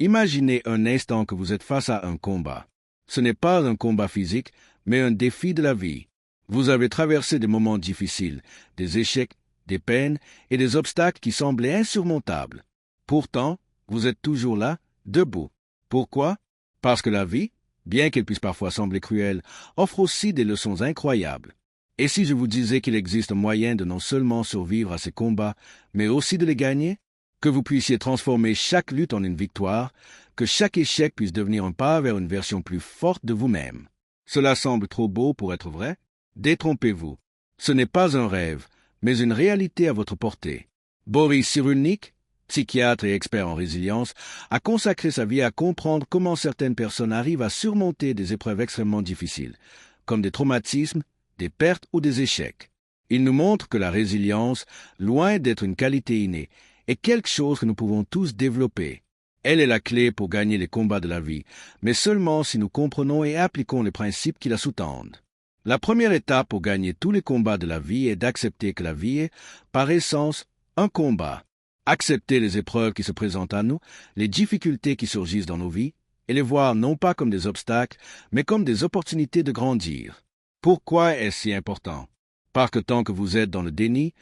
Imaginez un instant que vous êtes face à un combat. Ce n'est pas un combat physique, mais un défi de la vie. Vous avez traversé des moments difficiles, des échecs, des peines et des obstacles qui semblaient insurmontables. Pourtant, vous êtes toujours là, debout. Pourquoi? Parce que la vie, bien qu'elle puisse parfois sembler cruelle, offre aussi des leçons incroyables. Et si je vous disais qu'il existe un moyen de non seulement survivre à ces combats, mais aussi de les gagner? Que vous puissiez transformer chaque lutte en une victoire, que chaque échec puisse devenir un pas vers une version plus forte de vous-même. Cela semble trop beau pour être vrai? Détrompez-vous. Ce n'est pas un rêve, mais une réalité à votre portée. Boris Cyrulnik, psychiatre et expert en résilience, a consacré sa vie à comprendre comment certaines personnes arrivent à surmonter des épreuves extrêmement difficiles, comme des traumatismes, des pertes ou des échecs. Il nous montre que la résilience, loin d'être une qualité innée, est quelque chose que nous pouvons tous développer. Elle est la clé pour gagner les combats de la vie, mais seulement si nous comprenons et appliquons les principes qui la sous-tendent. La première étape pour gagner tous les combats de la vie est d'accepter que la vie est, par essence, un combat. Accepter les épreuves qui se présentent à nous, les difficultés qui surgissent dans nos vies, et les voir non pas comme des obstacles, mais comme des opportunités de grandir. Pourquoi est-ce si important? Parce que tant que vous êtes dans le déni,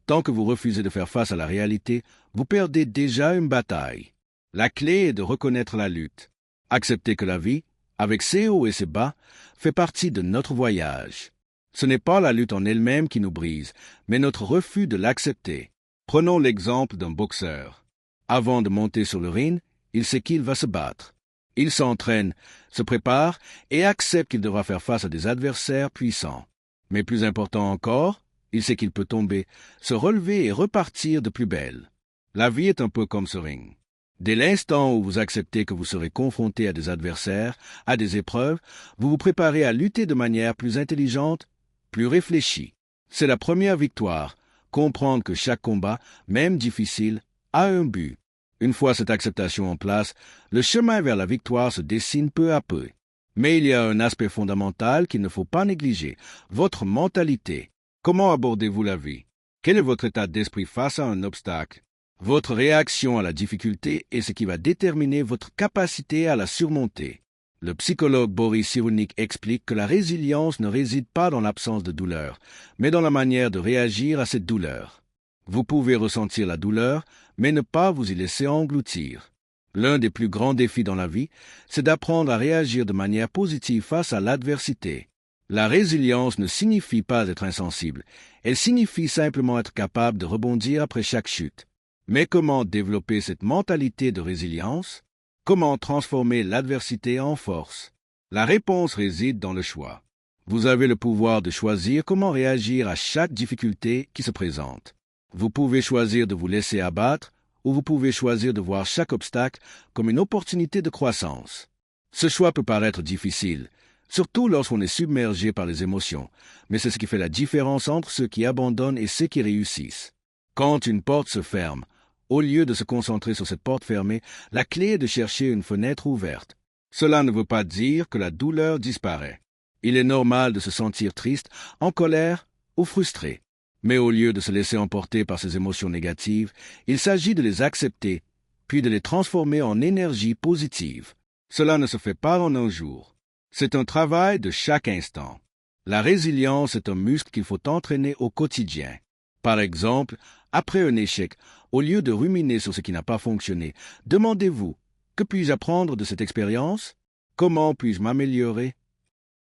tant que vous refusez de faire face à la réalité, vous perdez déjà une bataille. La clé est de reconnaître la lutte. Accepter que la vie, avec ses hauts et ses bas, fait partie de notre voyage. Ce n'est pas la lutte en elle-même qui nous brise, mais notre refus de l'accepter. Prenons l'exemple d'un boxeur. Avant de monter sur le ring, il sait qu'il va se battre. Il s'entraîne, se prépare et accepte qu'il devra faire face à des adversaires puissants. Mais plus important encore, il sait qu'il peut tomber, se relever et repartir de plus belle. La vie est un peu comme ce ring. Dès l'instant où vous acceptez que vous serez confronté à des adversaires, à des épreuves, vous vous préparez à lutter de manière plus intelligente, plus réfléchie. C'est la première victoire, comprendre que chaque combat, même difficile, a un but. Une fois cette acceptation en place, le chemin vers la victoire se dessine peu à peu. Mais il y a un aspect fondamental qu'il ne faut pas négliger, votre mentalité. Comment abordez-vous la vie? Quel est votre état d'esprit face à un obstacle? Votre réaction à la difficulté est ce qui va déterminer votre capacité à la surmonter. Le psychologue Boris Cyrulnik explique que la résilience ne réside pas dans l'absence de douleur, mais dans la manière de réagir à cette douleur. Vous pouvez ressentir la douleur, mais ne pas vous y laisser engloutir. L'un des plus grands défis dans la vie, c'est d'apprendre à réagir de manière positive face à l'adversité. La résilience ne signifie pas être insensible, elle signifie simplement être capable de rebondir après chaque chute. Mais comment développer cette mentalité de résilience? Comment transformer l'adversité en force? La réponse réside dans le choix. Vous avez le pouvoir de choisir comment réagir à chaque difficulté qui se présente. Vous pouvez choisir de vous laisser abattre ou vous pouvez choisir de voir chaque obstacle comme une opportunité de croissance. Ce choix peut paraître difficile, surtout lorsqu'on est submergé par les émotions, mais c'est ce qui fait la différence entre ceux qui abandonnent et ceux qui réussissent. Quand une porte se ferme, au lieu de se concentrer sur cette porte fermée, la clé est de chercher une fenêtre ouverte. Cela ne veut pas dire que la douleur disparaît. Il est normal de se sentir triste, en colère ou frustré. Mais au lieu de se laisser emporter par ces émotions négatives, il s'agit de les accepter, puis de les transformer en énergie positive. Cela ne se fait pas en un jour. C'est un travail de chaque instant. La résilience est un muscle qu'il faut entraîner au quotidien. Par exemple, après un échec, au lieu de ruminer sur ce qui n'a pas fonctionné, demandez-vous, que puis-je apprendre de cette expérience? Comment puis-je m'améliorer?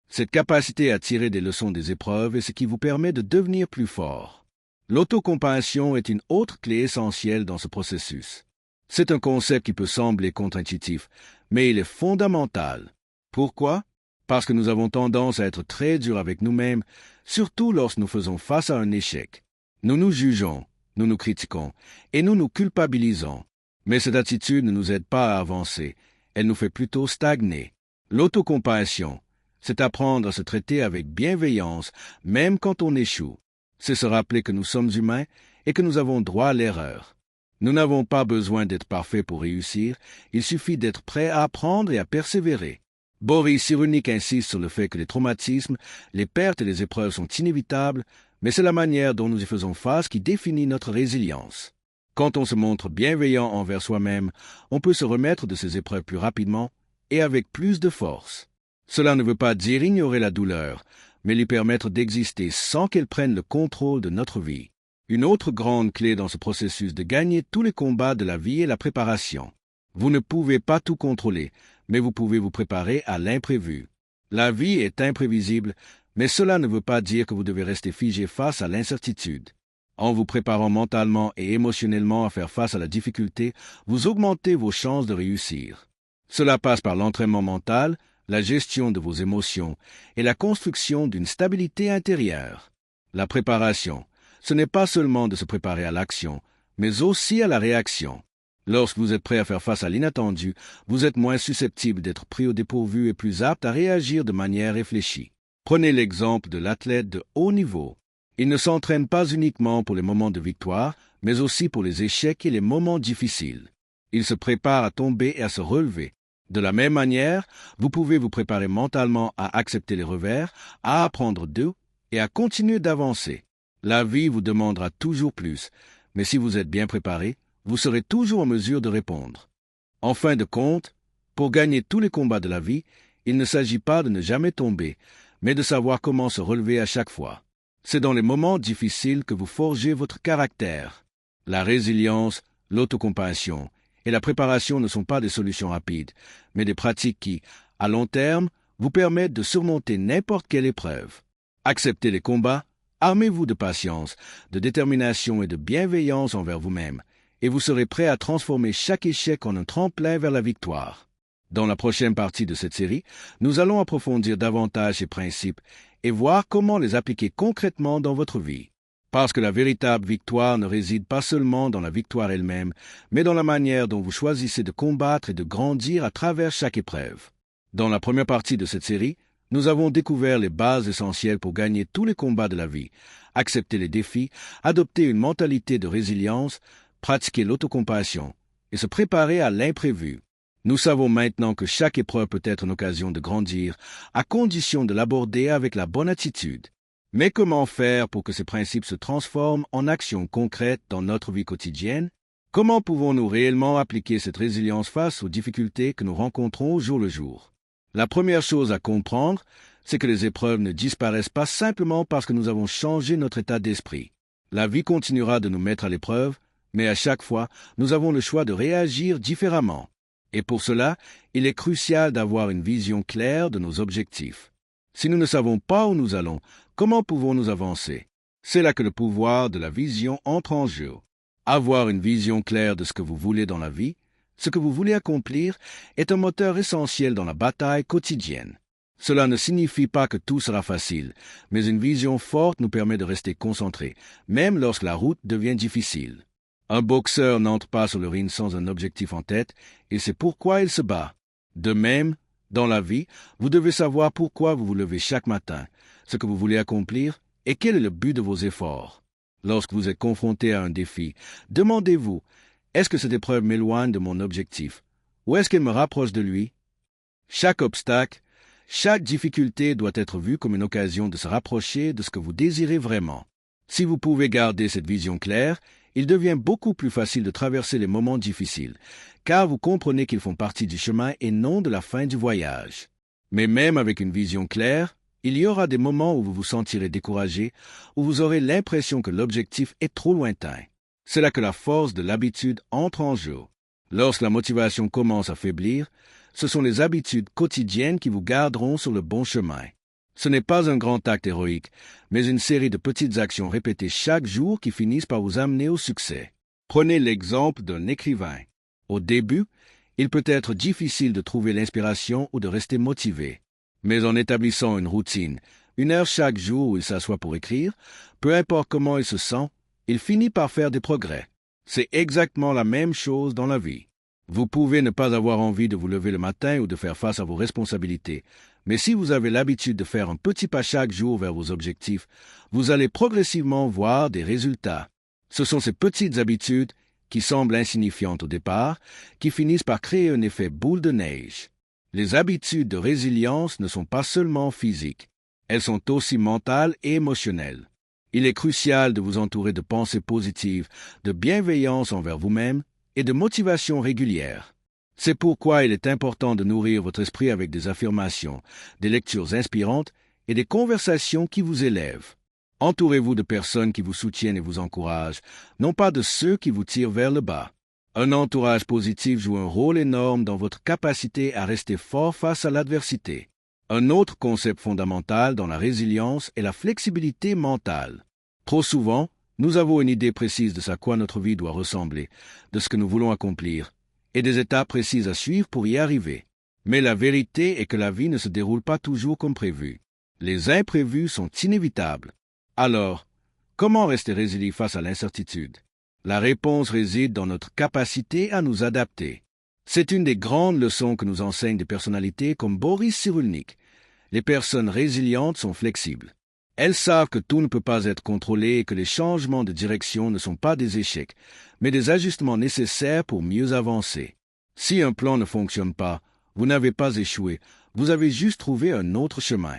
Cette capacité à tirer des leçons des épreuves est ce qui vous permet de devenir plus fort. L'autocompassion est une autre clé essentielle dans ce processus. C'est un concept qui peut sembler contre-intuitif, mais il est fondamental. Pourquoi? Parce que nous avons tendance à être très durs avec nous-mêmes, surtout lorsque nous faisons face à un échec. Nous nous jugeons, nous nous critiquons, et nous nous culpabilisons. Mais cette attitude ne nous aide pas à avancer, elle nous fait plutôt stagner. L'autocompassion, c'est apprendre à se traiter avec bienveillance, même quand on échoue. C'est se rappeler que nous sommes humains et que nous avons droit à l'erreur. Nous n'avons pas besoin d'être parfaits pour réussir, il suffit d'être prêt à apprendre et à persévérer. Boris Cyrulnik insiste sur le fait que les traumatismes, les pertes et les épreuves sont inévitables, mais c'est la manière dont nous y faisons face qui définit notre résilience. Quand on se montre bienveillant envers soi-même, on peut se remettre de ces épreuves plus rapidement et avec plus de force. Cela ne veut pas dire ignorer la douleur, mais lui permettre d'exister sans qu'elle prenne le contrôle de notre vie. Une autre grande clé dans ce processus de gagner tous les combats de la vie est la préparation. Vous ne pouvez pas tout contrôler, mais vous pouvez vous préparer à l'imprévu. La vie est imprévisible, mais cela ne veut pas dire que vous devez rester figé face à l'incertitude. En vous préparant mentalement et émotionnellement à faire face à la difficulté, vous augmentez vos chances de réussir. Cela passe par l'entraînement mental, la gestion de vos émotions et la construction d'une stabilité intérieure. La préparation, ce n'est pas seulement de se préparer à l'action, mais aussi à la réaction. Lorsque vous êtes prêt à faire face à l'inattendu, vous êtes moins susceptible d'être pris au dépourvu et plus apte à réagir de manière réfléchie. Prenez l'exemple de l'athlète de haut niveau. Il ne s'entraîne pas uniquement pour les moments de victoire, mais aussi pour les échecs et les moments difficiles. Il se prépare à tomber et à se relever. De la même manière, vous pouvez vous préparer mentalement à accepter les revers, à apprendre d'eux et à continuer d'avancer. La vie vous demandera toujours plus, mais si vous êtes bien préparé, vous serez toujours en mesure de répondre. En fin de compte, pour gagner tous les combats de la vie, il ne s'agit pas de ne jamais tomber, mais de savoir comment se relever à chaque fois. C'est dans les moments difficiles que vous forgez votre caractère. La résilience, l'autocompassion et la préparation ne sont pas des solutions rapides, mais des pratiques qui, à long terme, vous permettent de surmonter n'importe quelle épreuve. Acceptez les combats, armez-vous de patience, de détermination et de bienveillance envers vous-même, et vous serez prêt à transformer chaque échec en un tremplin vers la victoire. Dans la prochaine partie de cette série, nous allons approfondir davantage ces principes et voir comment les appliquer concrètement dans votre vie. Parce que la véritable victoire ne réside pas seulement dans la victoire elle-même, mais dans la manière dont vous choisissez de combattre et de grandir à travers chaque épreuve. Dans la première partie de cette série, nous avons découvert les bases essentielles pour gagner tous les combats de la vie, accepter les défis, adopter une mentalité de résilience, pratiquer l'autocompassion et se préparer à l'imprévu. Nous savons maintenant que chaque épreuve peut être une occasion de grandir, à condition de l'aborder avec la bonne attitude. Mais comment faire pour que ces principes se transforment en actions concrètes dans notre vie quotidienne? Comment pouvons-nous réellement appliquer cette résilience face aux difficultés que nous rencontrons au jour le jour? La première chose à comprendre, c'est que les épreuves ne disparaissent pas simplement parce que nous avons changé notre état d'esprit. La vie continuera de nous mettre à l'épreuve, mais à chaque fois, nous avons le choix de réagir différemment. Et pour cela, il est crucial d'avoir une vision claire de nos objectifs. Si nous ne savons pas où nous allons, comment pouvons-nous avancer? C'est là que le pouvoir de la vision entre en jeu. Avoir une vision claire de ce que vous voulez dans la vie, ce que vous voulez accomplir, est un moteur essentiel dans la bataille quotidienne. Cela ne signifie pas que tout sera facile, mais une vision forte nous permet de rester concentrés, même lorsque la route devient difficile. Un boxeur n'entre pas sur le ring sans un objectif en tête, et c'est pourquoi il se bat. De même, dans la vie, vous devez savoir pourquoi vous vous levez chaque matin, ce que vous voulez accomplir et quel est le but de vos efforts. Lorsque vous êtes confronté à un défi, demandez-vous, est-ce que cette épreuve m'éloigne de mon objectif, ou est-ce qu'elle me rapproche de lui? Chaque obstacle, chaque difficulté doit être vue comme une occasion de se rapprocher de ce que vous désirez vraiment. Si vous pouvez garder cette vision claire, il devient beaucoup plus facile de traverser les moments difficiles, car vous comprenez qu'ils font partie du chemin et non de la fin du voyage. Mais même avec une vision claire, il y aura des moments où vous vous sentirez découragé, où vous aurez l'impression que l'objectif est trop lointain. C'est là que la force de l'habitude entre en jeu. Lorsque la motivation commence à faiblir, ce sont les habitudes quotidiennes qui vous garderont sur le bon chemin. Ce n'est pas un grand acte héroïque, mais une série de petites actions répétées chaque jour qui finissent par vous amener au succès. Prenez l'exemple d'un écrivain. Au début, il peut être difficile de trouver l'inspiration ou de rester motivé. Mais en établissant une routine, une heure chaque jour où il s'assoit pour écrire, peu importe comment il se sent, il finit par faire des progrès. C'est exactement la même chose dans la vie. Vous pouvez ne pas avoir envie de vous lever le matin ou de faire face à vos responsabilités, mais si vous avez l'habitude de faire un petit pas chaque jour vers vos objectifs, vous allez progressivement voir des résultats. Ce sont ces petites habitudes, qui semblent insignifiantes au départ, qui finissent par créer un effet boule de neige. Les habitudes de résilience ne sont pas seulement physiques, elles sont aussi mentales et émotionnelles. Il est crucial de vous entourer de pensées positives, de bienveillance envers vous-même et de motivation régulière. C'est pourquoi il est important de nourrir votre esprit avec des affirmations, des lectures inspirantes et des conversations qui vous élèvent. Entourez-vous de personnes qui vous soutiennent et vous encouragent, non pas de ceux qui vous tirent vers le bas. Un entourage positif joue un rôle énorme dans votre capacité à rester fort face à l'adversité. Un autre concept fondamental dans la résilience est la flexibilité mentale. Trop souvent, nous avons une idée précise de ce à quoi notre vie doit ressembler, de ce que nous voulons accomplir, et des étapes précises à suivre pour y arriver. Mais la vérité est que la vie ne se déroule pas toujours comme prévu. Les imprévus sont inévitables. Alors, comment rester résilient face à l'incertitude? La réponse réside dans notre capacité à nous adapter. C'est une des grandes leçons que nous enseignent des personnalités comme Boris Cyrulnik. Les personnes résilientes sont flexibles. Elles savent que tout ne peut pas être contrôlé et que les changements de direction ne sont pas des échecs, mais des ajustements nécessaires pour mieux avancer. Si un plan ne fonctionne pas, vous n'avez pas échoué, vous avez juste trouvé un autre chemin.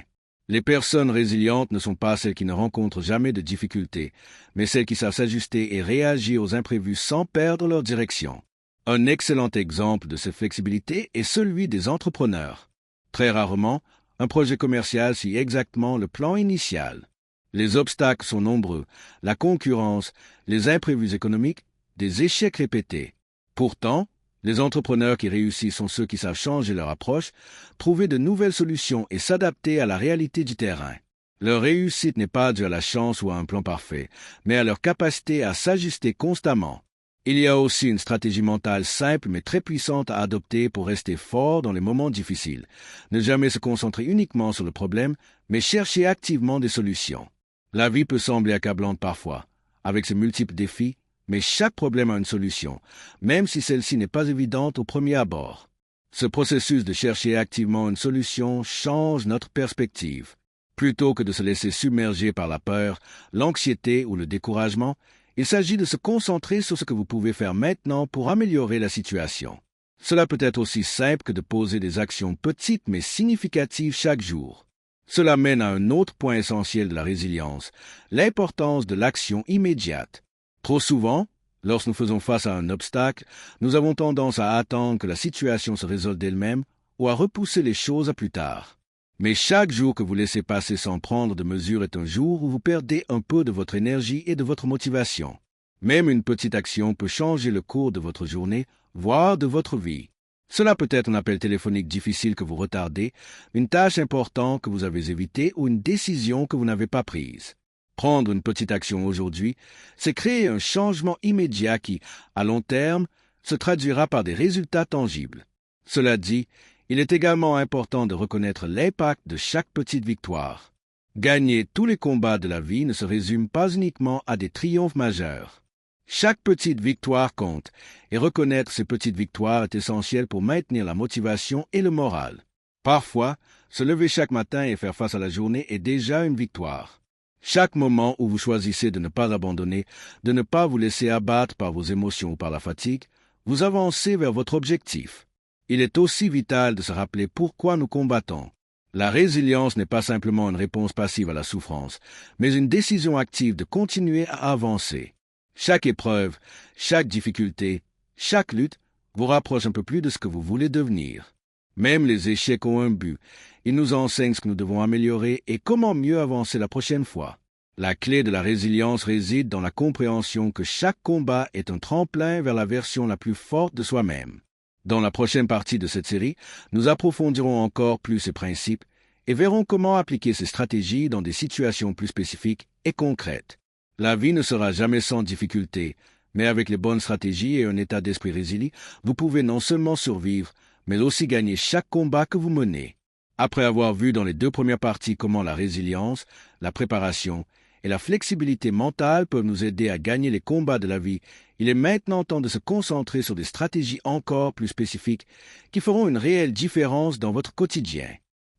Les personnes résilientes ne sont pas celles qui ne rencontrent jamais de difficultés, mais celles qui savent s'ajuster et réagir aux imprévus sans perdre leur direction. Un excellent exemple de cette flexibilité est celui des entrepreneurs. Très rarement, un projet commercial suit exactement le plan initial. Les obstacles sont nombreux, la concurrence, les imprévus économiques, des échecs répétés. Pourtant, les entrepreneurs qui réussissent sont ceux qui savent changer leur approche, trouver de nouvelles solutions et s'adapter à la réalité du terrain. Leur réussite n'est pas due à la chance ou à un plan parfait, mais à leur capacité à s'ajuster constamment. Il y a aussi une stratégie mentale simple mais très puissante à adopter pour rester fort dans les moments difficiles. Ne jamais se concentrer uniquement sur le problème, mais chercher activement des solutions. La vie peut sembler accablante parfois, avec ses multiples défis, mais chaque problème a une solution, même si celle-ci n'est pas évidente au premier abord. Ce processus de chercher activement une solution change notre perspective. Plutôt que de se laisser submerger par la peur, l'anxiété ou le découragement, il s'agit de se concentrer sur ce que vous pouvez faire maintenant pour améliorer la situation. Cela peut être aussi simple que de poser des actions petites mais significatives chaque jour. Cela mène à un autre point essentiel de la résilience, l'importance de l'action immédiate. Trop souvent, lorsque nous faisons face à un obstacle, nous avons tendance à attendre que la situation se résolve d'elle-même ou à repousser les choses à plus tard. Mais chaque jour que vous laissez passer sans prendre de mesures est un jour où vous perdez un peu de votre énergie et de votre motivation. Même une petite action peut changer le cours de votre journée, voire de votre vie. Cela peut être un appel téléphonique difficile que vous retardez, une tâche importante que vous avez évitée ou une décision que vous n'avez pas prise. Prendre une petite action aujourd'hui, c'est créer un changement immédiat qui, à long terme, se traduira par des résultats tangibles. Cela dit, il est également important de reconnaître l'impact de chaque petite victoire. Gagner tous les combats de la vie ne se résume pas uniquement à des triomphes majeurs. Chaque petite victoire compte, et reconnaître ces petites victoires est essentiel pour maintenir la motivation et le moral. Parfois, se lever chaque matin et faire face à la journée est déjà une victoire. Chaque moment où vous choisissez de ne pas abandonner, de ne pas vous laisser abattre par vos émotions ou par la fatigue, vous avancez vers votre objectif. Il est aussi vital de se rappeler pourquoi nous combattons. La résilience n'est pas simplement une réponse passive à la souffrance, mais une décision active de continuer à avancer. Chaque épreuve, chaque difficulté, chaque lutte vous rapproche un peu plus de ce que vous voulez devenir. Même les échecs ont un but. Ils nous enseignent ce que nous devons améliorer et comment mieux avancer la prochaine fois. La clé de la résilience réside dans la compréhension que chaque combat est un tremplin vers la version la plus forte de soi-même. Dans la prochaine partie de cette série, nous approfondirons encore plus ces principes et verrons comment appliquer ces stratégies dans des situations plus spécifiques et concrètes. La vie ne sera jamais sans difficulté, mais avec les bonnes stratégies et un état d'esprit résilient, vous pouvez non seulement survivre, mais aussi gagner chaque combat que vous menez. Après avoir vu dans les 2 premières parties comment la résilience, la préparation et la flexibilité mentale peuvent nous aider à gagner les combats de la vie, il est maintenant temps de se concentrer sur des stratégies encore plus spécifiques qui feront une réelle différence dans votre quotidien.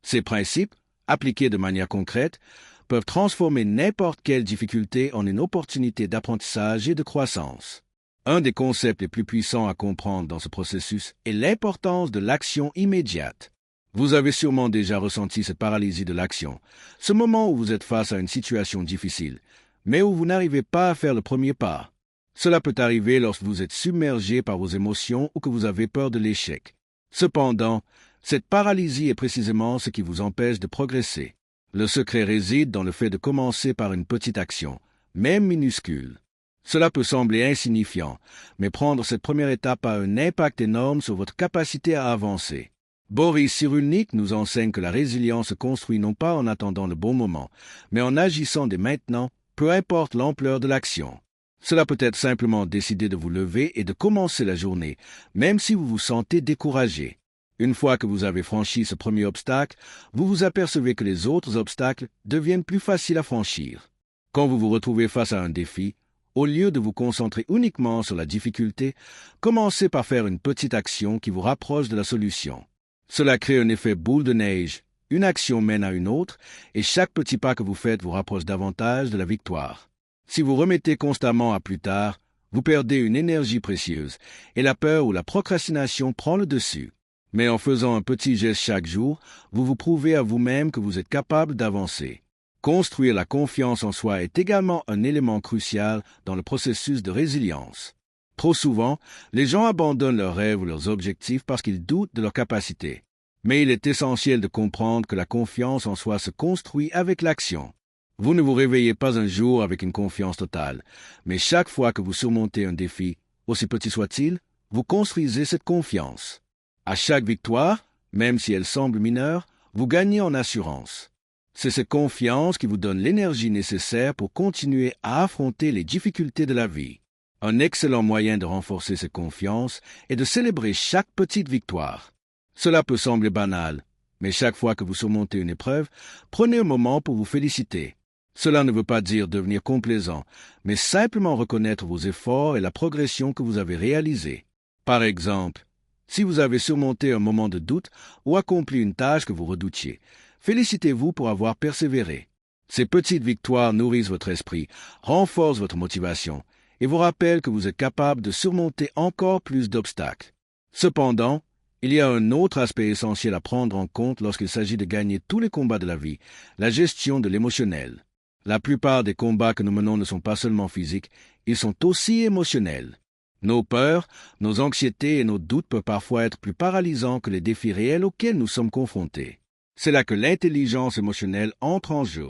Ces principes, appliqués de manière concrète, peuvent transformer n'importe quelle difficulté en une opportunité d'apprentissage et de croissance. Un des concepts les plus puissants à comprendre dans ce processus est l'importance de l'action immédiate. Vous avez sûrement déjà ressenti cette paralysie de l'action, ce moment où vous êtes face à une situation difficile, mais où vous n'arrivez pas à faire le premier pas. Cela peut arriver lorsque vous êtes submergé par vos émotions ou que vous avez peur de l'échec. Cependant, cette paralysie est précisément ce qui vous empêche de progresser. Le secret réside dans le fait de commencer par une petite action, même minuscule. Cela peut sembler insignifiant, mais prendre cette première étape a un impact énorme sur votre capacité à avancer. Boris Cyrulnik nous enseigne que la résilience se construit non pas en attendant le bon moment, mais en agissant dès maintenant, peu importe l'ampleur de l'action. Cela peut être simplement décider de vous lever et de commencer la journée, même si vous vous sentez découragé. Une fois que vous avez franchi ce premier obstacle, vous vous apercevez que les autres obstacles deviennent plus faciles à franchir. Quand vous vous retrouvez face à un défi, au lieu de vous concentrer uniquement sur la difficulté, commencez par faire une petite action qui vous rapproche de la solution. Cela crée un effet boule de neige. Une action mène à une autre, et chaque petit pas que vous faites vous rapproche davantage de la victoire. Si vous remettez constamment à plus tard, vous perdez une énergie précieuse, et la peur ou la procrastination prend le dessus. Mais en faisant un petit geste chaque jour, vous vous prouvez à vous-même que vous êtes capable d'avancer. Construire la confiance en soi est également un élément crucial dans le processus de résilience. Trop souvent, les gens abandonnent leurs rêves ou leurs objectifs parce qu'ils doutent de leurs capacités. Mais il est essentiel de comprendre que la confiance en soi se construit avec l'action. Vous ne vous réveillez pas un jour avec une confiance totale, mais chaque fois que vous surmontez un défi, aussi petit soit-il, vous construisez cette confiance. À chaque victoire, même si elle semble mineure, vous gagnez en assurance. C'est cette confiance qui vous donne l'énergie nécessaire pour continuer à affronter les difficultés de la vie. Un excellent moyen de renforcer cette confiance est de célébrer chaque petite victoire. Cela peut sembler banal, mais chaque fois que vous surmontez une épreuve, prenez un moment pour vous féliciter. Cela ne veut pas dire devenir complaisant, mais simplement reconnaître vos efforts et la progression que vous avez réalisée. Par exemple, si vous avez surmonté un moment de doute ou accompli une tâche que vous redoutiez, félicitez-vous pour avoir persévéré. Ces petites victoires nourrissent votre esprit, renforcent votre motivation et vous rappellent que vous êtes capable de surmonter encore plus d'obstacles. Cependant, il y a un autre aspect essentiel à prendre en compte lorsqu'il s'agit de gagner tous les combats de la vie, la gestion de l'émotionnel. La plupart des combats que nous menons ne sont pas seulement physiques, ils sont aussi émotionnels. Nos peurs, nos anxiétés et nos doutes peuvent parfois être plus paralysants que les défis réels auxquels nous sommes confrontés. C'est là que l'intelligence émotionnelle entre en jeu.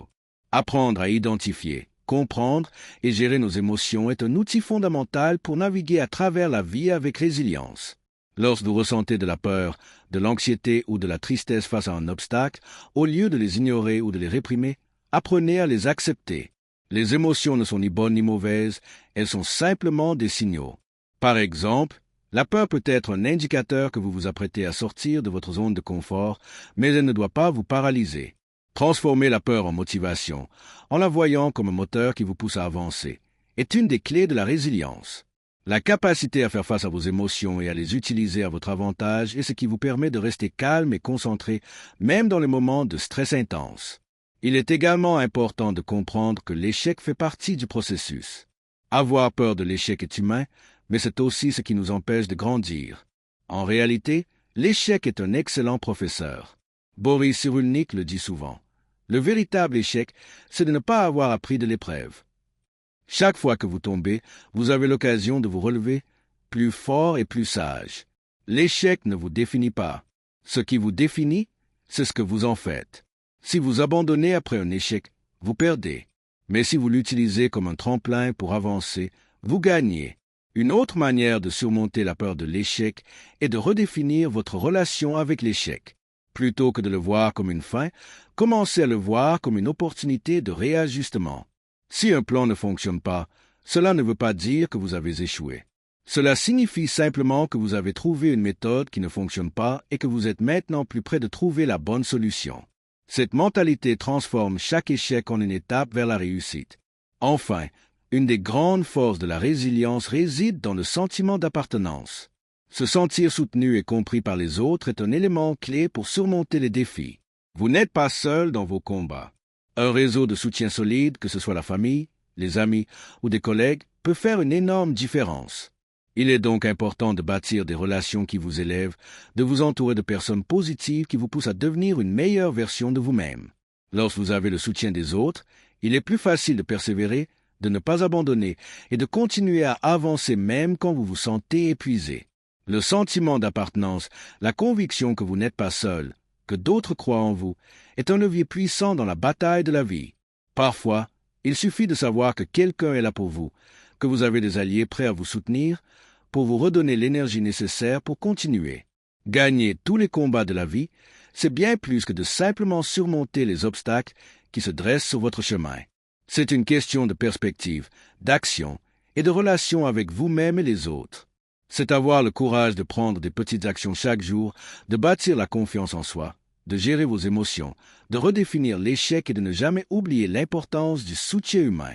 Apprendre à identifier, comprendre et gérer nos émotions est un outil fondamental pour naviguer à travers la vie avec résilience. Lorsque vous ressentez de la peur, de l'anxiété ou de la tristesse face à un obstacle, au lieu de les ignorer ou de les réprimer, apprenez à les accepter. Les émotions ne sont ni bonnes ni mauvaises, elles sont simplement des signaux. Par exemple, la peur peut être un indicateur que vous vous apprêtez à sortir de votre zone de confort, mais elle ne doit pas vous paralyser. Transformer la peur en motivation, en la voyant comme un moteur qui vous pousse à avancer, est une des clés de la résilience. La capacité à faire face à vos émotions et à les utiliser à votre avantage est ce qui vous permet de rester calme et concentré, même dans les moments de stress intense. Il est également important de comprendre que l'échec fait partie du processus. Avoir peur de l'échec est humain, mais c'est aussi ce qui nous empêche de grandir. En réalité, l'échec est un excellent professeur. Boris Cyrulnik le dit souvent. Le véritable échec, c'est de ne pas avoir appris de l'épreuve. Chaque fois que vous tombez, vous avez l'occasion de vous relever plus fort et plus sage. L'échec ne vous définit pas. Ce qui vous définit, c'est ce que vous en faites. Si vous abandonnez après un échec, vous perdez. Mais si vous l'utilisez comme un tremplin pour avancer, vous gagnez. Une autre manière de surmonter la peur de l'échec est de redéfinir votre relation avec l'échec. Plutôt que de le voir comme une fin, commencez à le voir comme une opportunité de réajustement. Si un plan ne fonctionne pas, cela ne veut pas dire que vous avez échoué. Cela signifie simplement que vous avez trouvé une méthode qui ne fonctionne pas et que vous êtes maintenant plus près de trouver la bonne solution. Cette mentalité transforme chaque échec en une étape vers la réussite. Enfin, une des grandes forces de la résilience réside dans le sentiment d'appartenance. Se sentir soutenu et compris par les autres est un élément clé pour surmonter les défis. Vous n'êtes pas seul dans vos combats. Un réseau de soutien solide, que ce soit la famille, les amis ou des collègues, peut faire une énorme différence. Il est donc important de bâtir des relations qui vous élèvent, de vous entourer de personnes positives qui vous poussent à devenir une meilleure version de vous-même. Lorsque vous avez le soutien des autres, il est plus facile de persévérer, de ne pas abandonner et de continuer à avancer même quand vous vous sentez épuisé. Le sentiment d'appartenance, la conviction que vous n'êtes pas seul, que d'autres croient en vous, est un levier puissant dans la bataille de la vie. Parfois, il suffit de savoir que quelqu'un est là pour vous, que vous avez des alliés prêts à vous soutenir, pour vous redonner l'énergie nécessaire pour continuer. Gagner tous les combats de la vie, c'est bien plus que de simplement surmonter les obstacles qui se dressent sur votre chemin. C'est une question de perspective, d'action et de relation avec vous-même et les autres. C'est avoir le courage de prendre des petites actions chaque jour, de bâtir la confiance en soi, de gérer vos émotions, de redéfinir l'échec et de ne jamais oublier l'importance du soutien humain.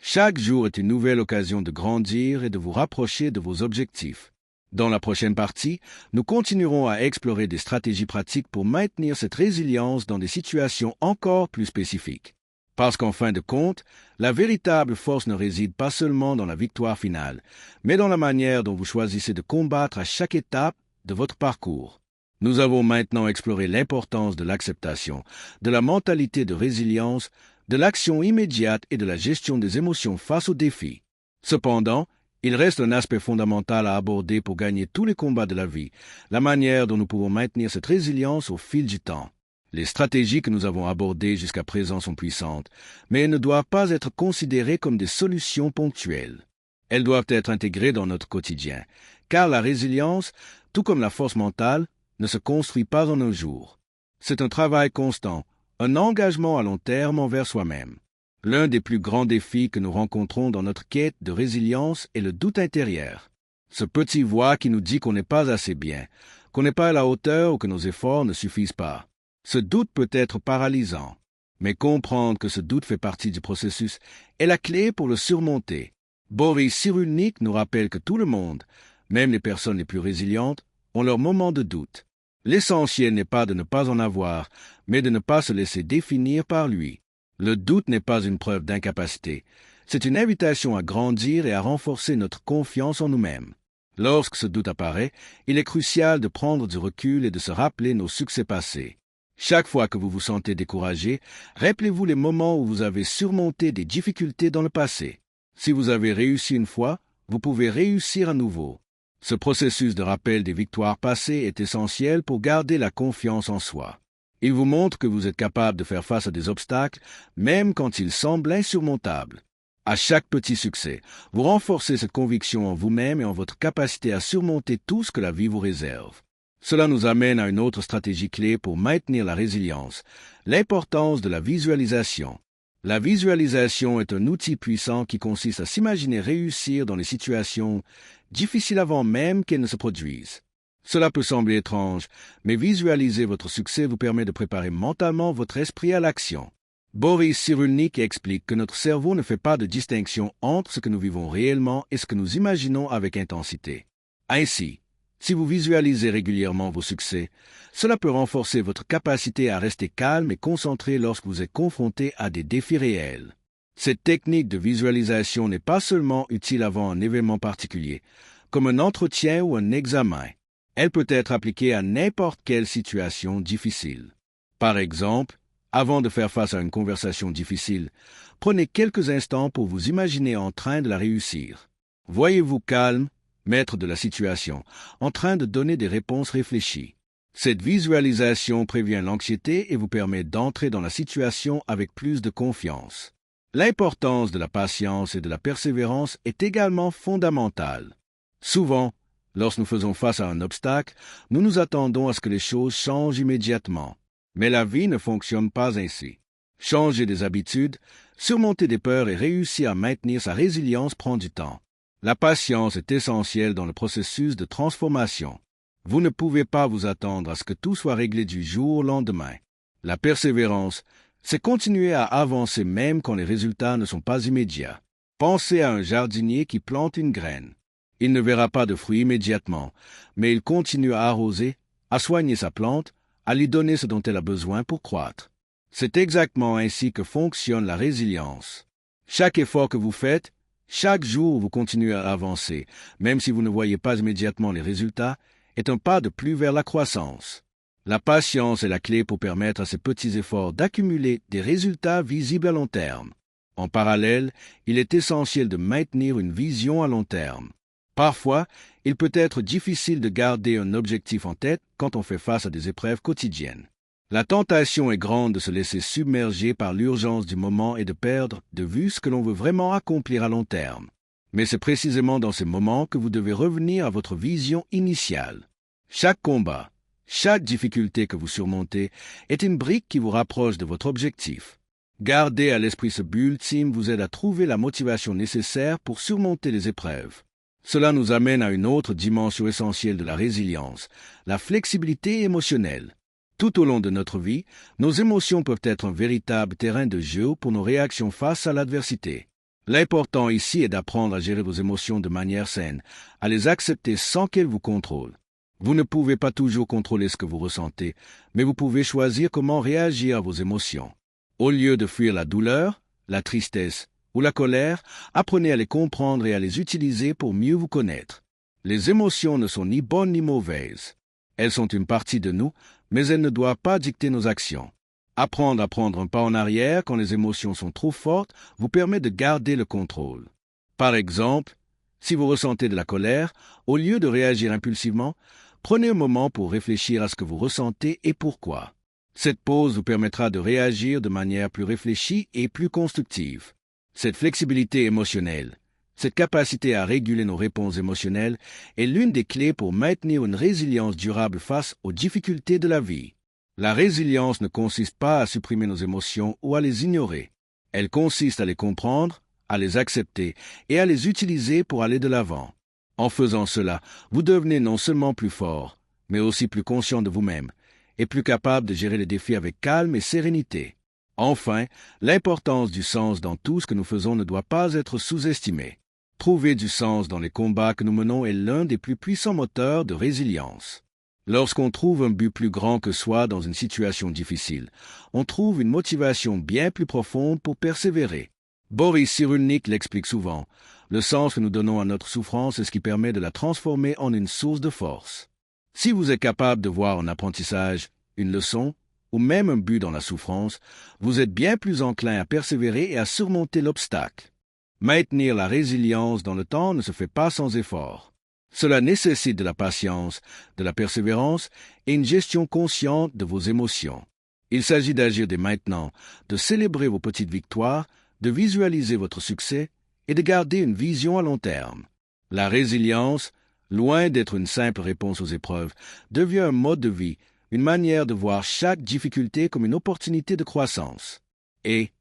Chaque jour est une nouvelle occasion de grandir et de vous rapprocher de vos objectifs. Dans la prochaine partie, nous continuerons à explorer des stratégies pratiques pour maintenir cette résilience dans des situations encore plus spécifiques. Parce qu'en fin de compte, la véritable force ne réside pas seulement dans la victoire finale, mais dans la manière dont vous choisissez de combattre à chaque étape de votre parcours. Nous avons maintenant exploré l'importance de l'acceptation, de la mentalité de résilience, de l'action immédiate et de la gestion des émotions face aux défis. Cependant, il reste un aspect fondamental à aborder pour gagner tous les combats de la vie, la manière dont nous pouvons maintenir cette résilience au fil du temps. Les stratégies que nous avons abordées jusqu'à présent sont puissantes, mais elles ne doivent pas être considérées comme des solutions ponctuelles. Elles doivent être intégrées dans notre quotidien, car la résilience, tout comme la force mentale, ne se construit pas en un jour. C'est un travail constant, un engagement à long terme envers soi-même. L'un des plus grands défis que nous rencontrons dans notre quête de résilience est le doute intérieur. Ce petit voix qui nous dit qu'on n'est pas assez bien, qu'on n'est pas à la hauteur ou que nos efforts ne suffisent pas. Ce doute peut être paralysant, mais comprendre que ce doute fait partie du processus est la clé pour le surmonter. Boris Cyrulnik nous rappelle que tout le monde, même les personnes les plus résilientes, ont leurs moments de doute. L'essentiel n'est pas de ne pas en avoir, mais de ne pas se laisser définir par lui. Le doute n'est pas une preuve d'incapacité, c'est une invitation à grandir et à renforcer notre confiance en nous-mêmes. Lorsque ce doute apparaît, il est crucial de prendre du recul et de se rappeler nos succès passés. Chaque fois que vous vous sentez découragé, rappelez-vous les moments où vous avez surmonté des difficultés dans le passé. Si vous avez réussi une fois, vous pouvez réussir à nouveau. Ce processus de rappel des victoires passées est essentiel pour garder la confiance en soi. Il vous montre que vous êtes capable de faire face à des obstacles, même quand ils semblent insurmontables. À chaque petit succès, vous renforcez cette conviction en vous-même et en votre capacité à surmonter tout ce que la vie vous réserve. Cela nous amène à une autre stratégie clé pour maintenir la résilience, l'importance de la visualisation. La visualisation est un outil puissant qui consiste à s'imaginer réussir dans les situations difficiles avant même qu'elles ne se produisent. Cela peut sembler étrange, mais visualiser votre succès vous permet de préparer mentalement votre esprit à l'action. Boris Cyrulnik explique que notre cerveau ne fait pas de distinction entre ce que nous vivons réellement et ce que nous imaginons avec intensité. Ainsi, si vous visualisez régulièrement vos succès, cela peut renforcer votre capacité à rester calme et concentré lorsque vous êtes confronté à des défis réels. Cette technique de visualisation n'est pas seulement utile avant un événement particulier, comme un entretien ou un examen. Elle peut être appliquée à n'importe quelle situation difficile. Par exemple, avant de faire face à une conversation difficile, prenez quelques instants pour vous imaginer en train de la réussir. Voyez-vous calme, maître de la situation, en train de donner des réponses réfléchies. Cette visualisation prévient l'anxiété et vous permet d'entrer dans la situation avec plus de confiance. L'importance de la patience et de la persévérance est également fondamentale. Souvent, lorsque nous faisons face à un obstacle, nous nous attendons à ce que les choses changent immédiatement. Mais la vie ne fonctionne pas ainsi. Changer des habitudes, surmonter des peurs et réussir à maintenir sa résilience prend du temps. La patience est essentielle dans le processus de transformation. Vous ne pouvez pas vous attendre à ce que tout soit réglé du jour au lendemain. La persévérance, c'est continuer à avancer même quand les résultats ne sont pas immédiats. Pensez à un jardinier qui plante une graine. Il ne verra pas de fruits immédiatement, mais il continue à arroser, à soigner sa plante, à lui donner ce dont elle a besoin pour croître. C'est exactement ainsi que fonctionne la résilience. Chaque effort que vous faites, chaque jour où vous continuez à avancer, même si vous ne voyez pas immédiatement les résultats, est un pas de plus vers la croissance. La patience est la clé pour permettre à ces petits efforts d'accumuler des résultats visibles à long terme. En parallèle, il est essentiel de maintenir une vision à long terme. Parfois, il peut être difficile de garder un objectif en tête quand on fait face à des épreuves quotidiennes. La tentation est grande de se laisser submerger par l'urgence du moment et de perdre de vue ce que l'on veut vraiment accomplir à long terme. Mais c'est précisément dans ces moments que vous devez revenir à votre vision initiale. Chaque combat, chaque difficulté que vous surmontez est une brique qui vous rapproche de votre objectif. Garder à l'esprit ce but ultime vous aide à trouver la motivation nécessaire pour surmonter les épreuves. Cela nous amène à une autre dimension essentielle de la résilience, la flexibilité émotionnelle. Tout au long de notre vie, nos émotions peuvent être un véritable terrain de jeu pour nos réactions face à l'adversité. L'important ici est d'apprendre à gérer vos émotions de manière saine, à les accepter sans qu'elles vous contrôlent. Vous ne pouvez pas toujours contrôler ce que vous ressentez, mais vous pouvez choisir comment réagir à vos émotions. Au lieu de fuir la douleur, la tristesse ou la colère, apprenez à les comprendre et à les utiliser pour mieux vous connaître. Les émotions ne sont ni bonnes ni mauvaises. Elles sont une partie de nous, mais elles ne doivent pas dicter nos actions. Apprendre à prendre un pas en arrière quand les émotions sont trop fortes vous permet de garder le contrôle. Par exemple, si vous ressentez de la colère, au lieu de réagir impulsivement, prenez un moment pour réfléchir à ce que vous ressentez et pourquoi. Cette pause vous permettra de réagir de manière plus réfléchie et plus constructive. Cette flexibilité émotionnelle, cette capacité à réguler nos réponses émotionnelles est l'une des clés pour maintenir une résilience durable face aux difficultés de la vie. La résilience ne consiste pas à supprimer nos émotions ou à les ignorer. Elle consiste à les comprendre, à les accepter et à les utiliser pour aller de l'avant. En faisant cela, vous devenez non seulement plus fort, mais aussi plus conscient de vous-même et plus capable de gérer les défis avec calme et sérénité. Enfin, l'importance du sens dans tout ce que nous faisons ne doit pas être sous-estimée. Trouver du sens dans les combats que nous menons est l'un des plus puissants moteurs de résilience. Lorsqu'on trouve un but plus grand que soi dans une situation difficile, on trouve une motivation bien plus profonde pour persévérer. Boris Cyrulnik l'explique souvent. Le sens que nous donnons à notre souffrance est ce qui permet de la transformer en une source de force. Si vous êtes capable de voir un apprentissage, une leçon, ou même un but dans la souffrance, vous êtes bien plus enclin à persévérer et à surmonter l'obstacle. Maintenir la résilience dans le temps ne se fait pas sans effort. Cela nécessite de la patience, de la persévérance et une gestion consciente de vos émotions. Il s'agit d'agir dès maintenant, de célébrer vos petites victoires, de visualiser votre succès et de garder une vision à long terme. La résilience, loin d'être une simple réponse aux épreuves, devient un mode de vie, une manière de voir chaque difficulté comme une opportunité de croissance. Et,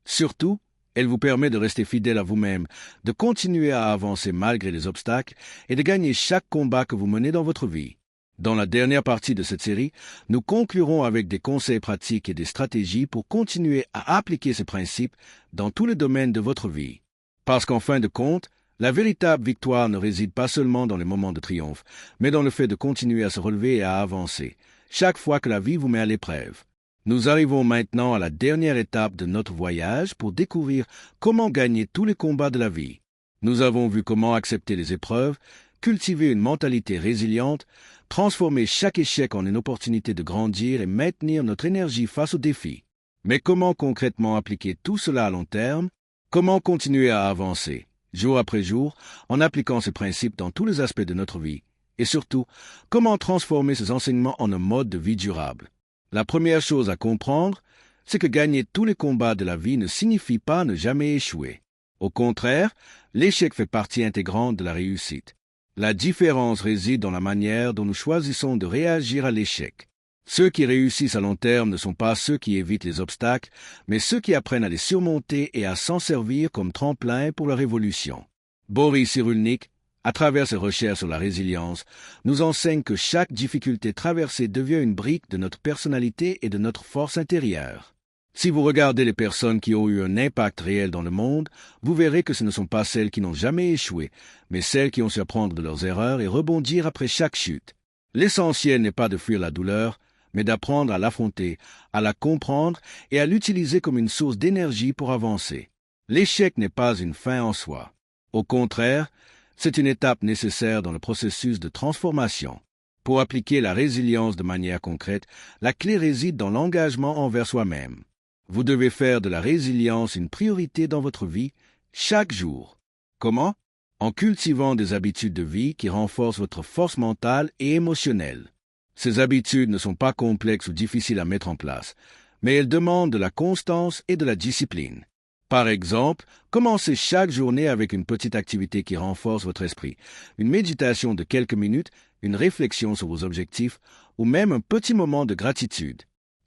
surtout, elle vous permet de rester fidèle à vous-même, de continuer à avancer malgré les obstacles et de gagner chaque combat que vous menez dans votre vie. Dans la dernière partie de cette série, nous conclurons avec des conseils pratiques et des stratégies pour continuer à appliquer ces principes dans tous les domaines de votre vie. Parce qu'en fin de compte, la véritable victoire ne réside pas seulement dans les moments de triomphe, mais dans le fait de continuer à se relever et à avancer, chaque fois que la vie vous met à l'épreuve. Nous arrivons maintenant à la dernière étape de notre voyage pour découvrir comment gagner tous les combats de la vie. Nous avons vu comment accepter les épreuves, cultiver une mentalité résiliente, transformer chaque échec en une opportunité de grandir et maintenir notre énergie face aux défis. Mais comment concrètement appliquer tout cela à long terme? Comment continuer à avancer, jour après jour, en appliquant ces principes dans tous les aspects de notre vie? Et surtout, comment transformer ces enseignements en un mode de vie durable? La première chose à comprendre, c'est que gagner tous les combats de la vie ne signifie pas ne jamais échouer. Au contraire, l'échec fait partie intégrante de la réussite. La différence réside dans la manière dont nous choisissons de réagir à l'échec. Ceux qui réussissent à long terme ne sont pas ceux qui évitent les obstacles, mais ceux qui apprennent à les surmonter et à s'en servir comme tremplin pour leur évolution. Boris Cyrulnik, à travers ses recherches sur la résilience, nous enseigne que chaque difficulté traversée devient une brique de notre personnalité et de notre force intérieure. Si vous regardez les personnes qui ont eu un impact réel dans le monde, vous verrez que ce ne sont pas celles qui n'ont jamais échoué, mais celles qui ont su apprendre de leurs erreurs et rebondir après chaque chute. L'essentiel n'est pas de fuir la douleur, mais d'apprendre à l'affronter, à la comprendre et à l'utiliser comme une source d'énergie pour avancer. L'échec n'est pas une fin en soi. Au contraire, c'est une étape nécessaire dans le processus de transformation. Pour appliquer la résilience de manière concrète, la clé réside dans l'engagement envers soi-même. Vous devez faire de la résilience une priorité dans votre vie, chaque jour. Comment? En cultivant des habitudes de vie qui renforcent votre force mentale et émotionnelle. Ces habitudes ne sont pas complexes ou difficiles à mettre en place, mais elles demandent de la constance et de la discipline. Par exemple, commencez chaque journée avec une petite activité qui renforce votre esprit, une méditation de quelques minutes, une réflexion sur vos objectifs ou même un petit moment de gratitude.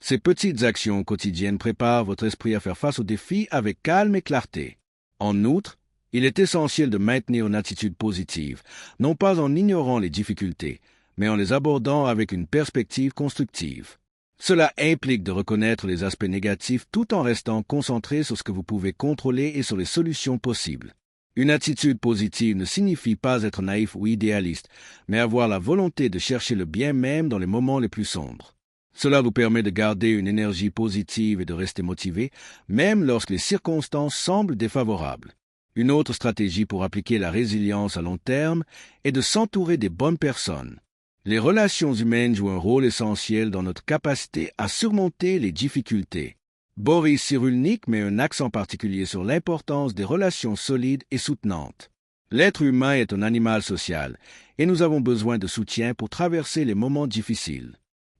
Ces petites actions quotidiennes préparent votre esprit à faire face aux défis avec calme et clarté. En outre, il est essentiel de maintenir une attitude positive, non pas en ignorant les difficultés, mais en les abordant avec une perspective constructive. Cela implique de reconnaître les aspects négatifs tout en restant concentré sur ce que vous pouvez contrôler et sur les solutions possibles. Une attitude positive ne signifie pas être naïf ou idéaliste, mais avoir la volonté de chercher le bien même dans les moments les plus sombres. Cela vous permet de garder une énergie positive et de rester motivé, même lorsque les circonstances semblent défavorables. Une autre stratégie pour appliquer la résilience à long terme est de s'entourer des bonnes personnes. Les relations humaines jouent un rôle essentiel dans notre capacité à surmonter les difficultés. Boris Cyrulnik met un accent particulier sur l'importance des relations solides et soutenantes. L'être humain est un animal social, et nous avons besoin de soutien pour traverser les moments difficiles.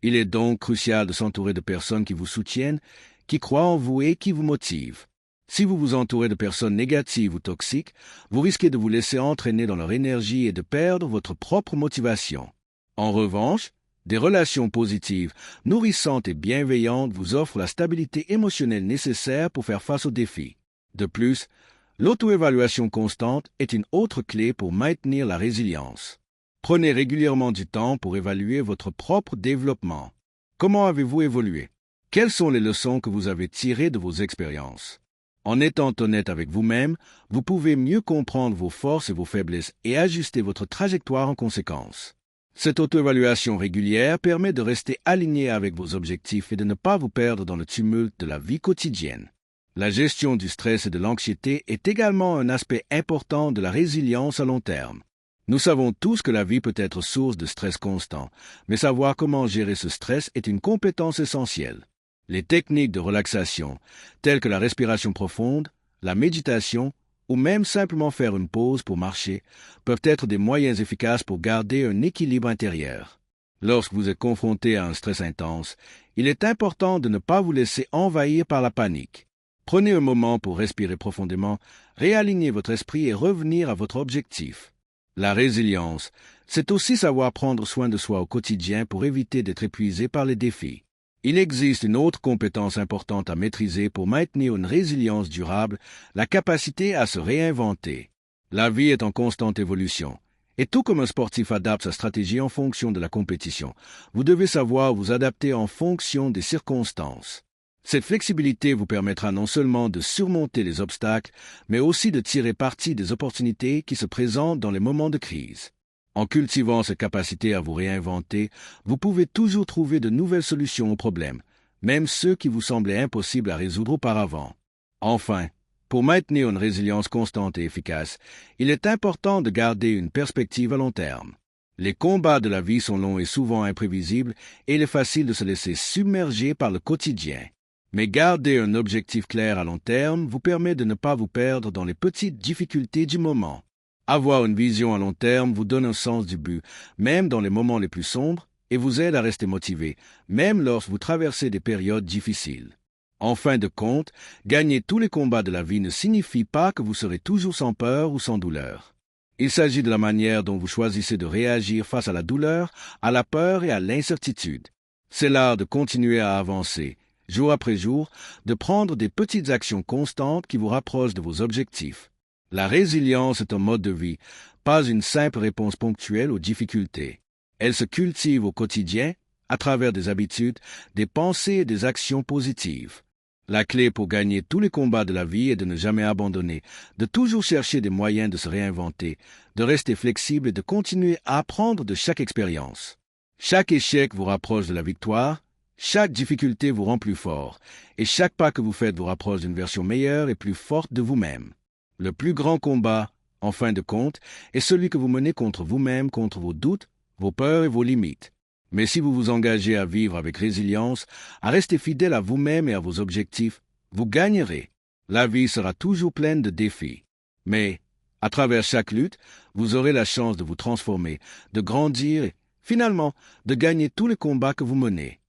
Il est donc crucial de s'entourer de personnes qui vous soutiennent, qui croient en vous et qui vous motivent. Si vous vous entourez de personnes négatives ou toxiques, vous risquez de vous laisser entraîner dans leur énergie et de perdre votre propre motivation. En revanche, des relations positives, nourrissantes et bienveillantes vous offrent la stabilité émotionnelle nécessaire pour faire face aux défis. De plus, l'auto-évaluation constante est une autre clé pour maintenir la résilience. Prenez régulièrement du temps pour évaluer votre propre développement. Comment avez-vous évolué? Quelles sont les leçons que vous avez tirées de vos expériences? En étant honnête avec vous-même, vous pouvez mieux comprendre vos forces et vos faiblesses et ajuster votre trajectoire en conséquence. Cette auto-évaluation régulière permet de rester aligné avec vos objectifs et de ne pas vous perdre dans le tumulte de la vie quotidienne. La gestion du stress et de l'anxiété est également un aspect important de la résilience à long terme. Nous savons tous que la vie peut être source de stress constant, mais savoir comment gérer ce stress est une compétence essentielle. Les techniques de relaxation, telles que la respiration profonde, la méditation, ou même simplement faire une pause pour marcher, peuvent être des moyens efficaces pour garder un équilibre intérieur. Lorsque vous êtes confronté à un stress intense, il est important de ne pas vous laisser envahir par la panique. Prenez un moment pour respirer profondément, réaligner votre esprit et revenir à votre objectif. La résilience, c'est aussi savoir prendre soin de soi au quotidien pour éviter d'être épuisé par les défis. Il existe une autre compétence importante à maîtriser pour maintenir une résilience durable, la capacité à se réinventer. La vie est en constante évolution, et tout comme un sportif adapte sa stratégie en fonction de la compétition, vous devez savoir vous adapter en fonction des circonstances. Cette flexibilité vous permettra non seulement de surmonter les obstacles, mais aussi de tirer parti des opportunités qui se présentent dans les moments de crise. En cultivant cette capacité à vous réinventer, vous pouvez toujours trouver de nouvelles solutions aux problèmes, même ceux qui vous semblaient impossibles à résoudre auparavant. Enfin, pour maintenir une résilience constante et efficace, il est important de garder une perspective à long terme. Les combats de la vie sont longs et souvent imprévisibles, et il est facile de se laisser submerger par le quotidien. Mais garder un objectif clair à long terme vous permet de ne pas vous perdre dans les petites difficultés du moment. Avoir une vision à long terme vous donne un sens du but, même dans les moments les plus sombres, et vous aide à rester motivé, même lorsque vous traversez des périodes difficiles. En fin de compte, gagner tous les combats de la vie ne signifie pas que vous serez toujours sans peur ou sans douleur. Il s'agit de la manière dont vous choisissez de réagir face à la douleur, à la peur et à l'incertitude. C'est l'art de continuer à avancer, jour après jour, de prendre des petites actions constantes qui vous rapprochent de vos objectifs. La résilience est un mode de vie, pas une simple réponse ponctuelle aux difficultés. Elle se cultive au quotidien, à travers des habitudes, des pensées et des actions positives. La clé pour gagner tous les combats de la vie est de ne jamais abandonner, de toujours chercher des moyens de se réinventer, de rester flexible et de continuer à apprendre de chaque expérience. Chaque échec vous rapproche de la victoire, chaque difficulté vous rend plus fort, et chaque pas que vous faites vous rapproche d'une version meilleure et plus forte de vous-même. Le plus grand combat, en fin de compte, est celui que vous menez contre vous-même, contre vos doutes, vos peurs et vos limites. Mais si vous vous engagez à vivre avec résilience, à rester fidèle à vous-même et à vos objectifs, Vous gagnerez. La vie sera toujours pleine de défis. Mais, à travers chaque lutte, vous aurez la chance de vous transformer, de grandir et, finalement, de gagner tous les combats que vous menez.